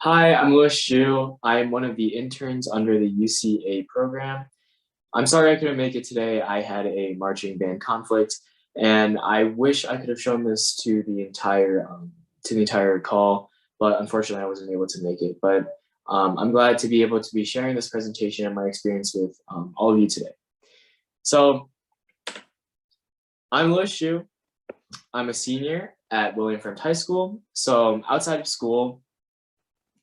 Hi, I'm Louis Xu. I am one of the interns under the UCA program. I'm sorry I couldn't make it today. I had a marching band conflict, and I wish I could have shown this to the entire call, but unfortunately I wasn't able to make it. But I'm glad to be able to be sharing this presentation and my experience with all of you today. So I'm Louis Xu. I'm a senior at William Front High School. So outside of school,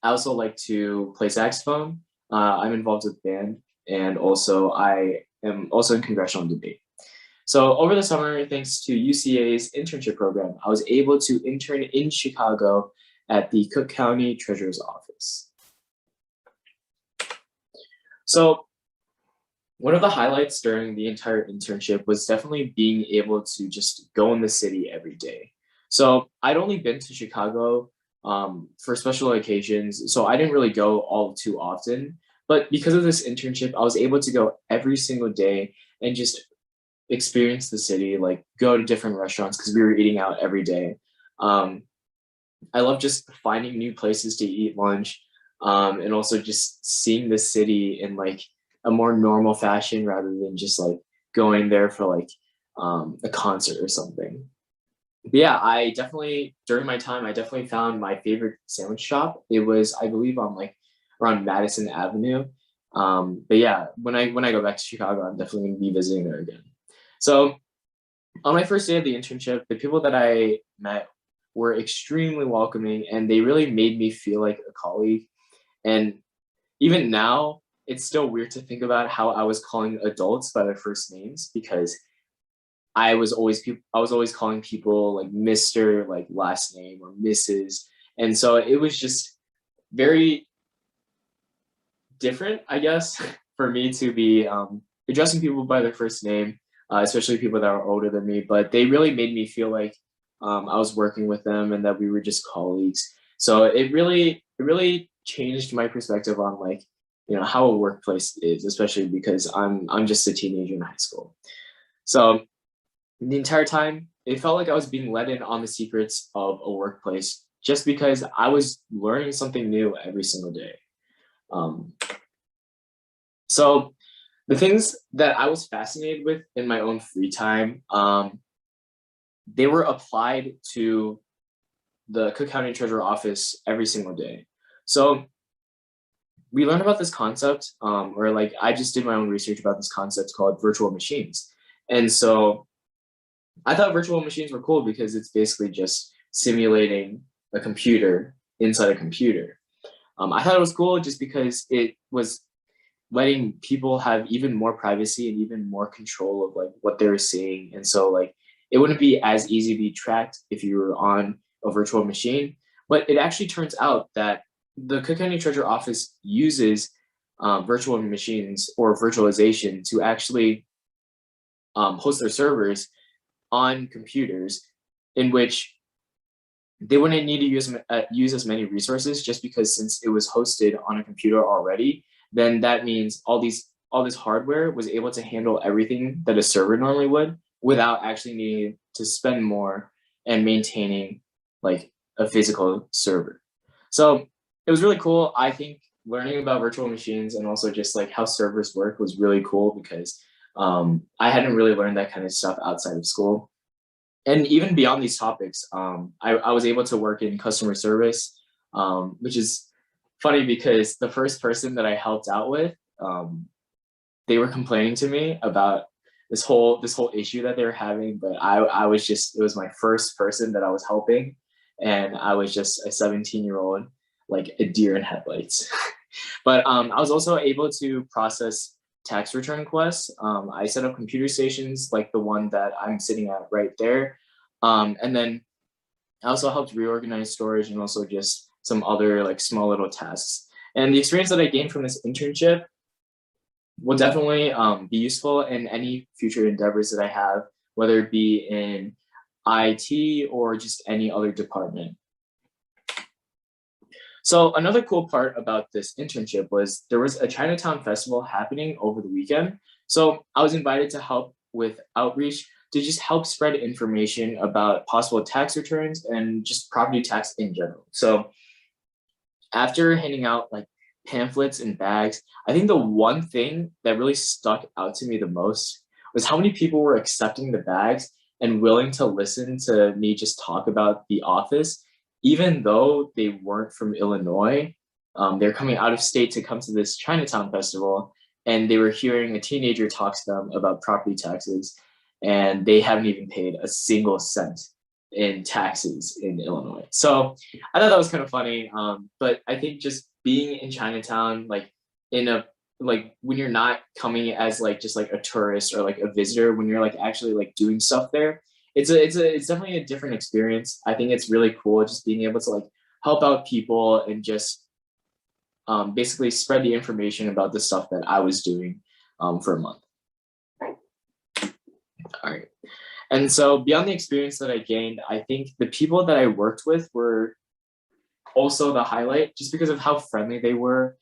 I also like to play saxophone. I'm involved with band, and also I am also in congressional debate. So over the summer, thanks to UCA's internship program, I was able to intern in Chicago at the Cook County Treasurer's Office. So one of the highlights during the entire internship was definitely being able to just go in the city every day. So I'd only been to Chicago for special occasions, so I didn't really go all too often. But because of this internship, I was able to go every single day and just experience the city, like go to different restaurants because we were eating out every day. Um, I love just finding new places to eat lunch, and also just seeing the city in like a more normal fashion rather than just like going there for like a concert or something. But yeah, I definitely during my time I definitely found my favorite sandwich shop. It was, I believe, on like around Madison Avenue. But yeah, when I go back to Chicago, I'm definitely gonna be visiting there again. So on my first day of the internship, the people that I met were extremely welcoming, and they really made me feel like a colleague. And even now, it's still weird to think about how I was calling adults by their first names because I was always calling people like Mr. like last name or Mrs. And so it was just very different, I guess, for me to be addressing people by their first name, especially people that are older than me. But they really made me feel like I was working with them and that we were just colleagues. So it really changed my perspective on like how a workplace is, especially because I'm just a teenager in high school. So the entire time, it felt like I was being let in on the secrets of a workplace just because I was learning something new every single day. Um, so the things that I was fascinated with in my own free time, they were applied to the Cook County Treasurer Office every single day. So we learned about this concept, or like I just did my own research about this concept called virtual machines. And so I thought virtual machines were cool because it's basically just simulating a computer inside a computer. I thought it was cool just because it was letting people have even more privacy and even more control of like what they were seeing. And so like it wouldn't be as easy to be tracked if you were on a virtual machine. But it actually turns out that the Cook County Treasurer Office uses virtual machines or virtualization to actually host their servers on computers in which they wouldn't need to use as many resources just because since it was hosted on a computer already, then that means all this hardware was able to handle everything that a server normally would without actually needing to spend more and maintaining like a physical server. So it was really cool. I think learning about virtual machines and also just like how servers work was really cool because I hadn't really learned that kind of stuff outside of school. And even beyond these topics, I was able to work in customer service, which is funny because the first person that I helped out with, they were complaining to me about this whole issue that they were having, but I was just it was my first person that I was helping, and I was just a 17-year-old, like a deer in headlights. But I was also able to process tax return requests. I set up computer stations like the one that I'm sitting at right there. And then I also helped reorganize storage and also just some other like small little tasks. And the experience that I gained from this internship will definitely be useful in any future endeavors that I have, whether it be in IT or just any other department. So another cool part about this internship was there was a Chinatown festival happening over the weekend. So I was invited to help with outreach to just help spread information about possible tax returns and just property tax in general. So after handing out like pamphlets and bags, I think the one thing that really stuck out to me the most was how many people were accepting the bags and willing to listen to me just talk about the office, even though they weren't from Illinois. They're coming out of state to come to this Chinatown festival, and they were hearing a teenager talk to them about property taxes, and they haven't even paid a single cent in taxes in Illinois. So I thought that was kind of funny. But I think just being in Chinatown, like in a like when you're not coming as like just like a tourist or like a visitor, when you're like actually like doing stuff there, it's definitely a different experience. I think it's really cool just being able to like help out people and just basically spread the information about the stuff that I was doing for a month. All right. And so beyond the experience that I gained, I think the people that I worked with were also the highlight just because of how friendly they were.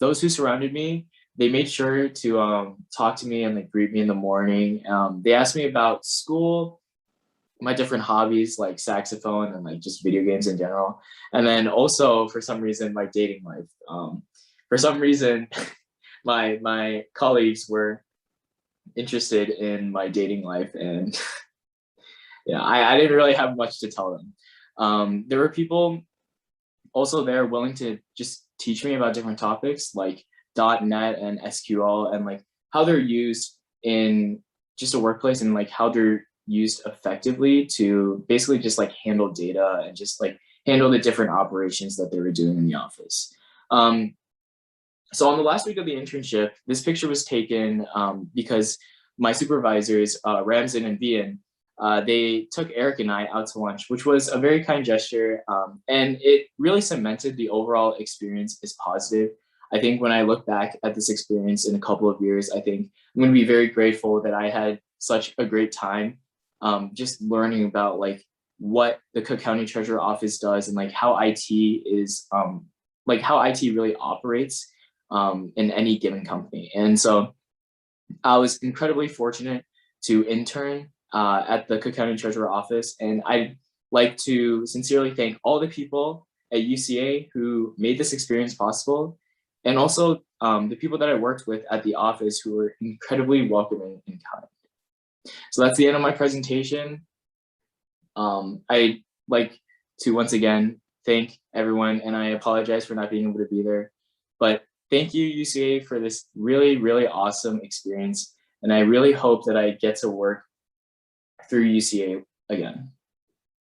Those who surrounded me, they made sure to talk to me and like greet me in the morning. They asked me about school, my different hobbies like saxophone and like just video games in general. And then also for some reason, my dating life. For some reason, my colleagues were interested in my dating life, and yeah, I didn't really have much to tell them. There were people also there willing to just teach me about different topics like .NET and SQL and like how they're used in just a workplace and like how they're used effectively to basically just like handle data and just like handle the different operations that they were doing in the office. So on the last week of the internship, this picture was taken because my supervisors, Ramzan and Vian, they took Eric and I out to lunch, which was a very kind gesture. And it really cemented the overall experience as positive. I think when I look back at this experience in a couple of years, I think I'm going to be very grateful that I had such a great time just learning about like what the Cook County Treasurer Office does and like how IT is, like how IT really operates in any given company. And so I was incredibly fortunate to intern at the Cook County Treasurer Office. And I'd like to sincerely thank all the people at UCA who made this experience possible. And also the people that I worked with at the office who were incredibly welcoming and kind. So that's the end of my presentation. I'd like to once again thank everyone, and I apologize for not being able to be there. But thank you, UCA, for this really, really awesome experience. And I really hope that I get to work through UCA again.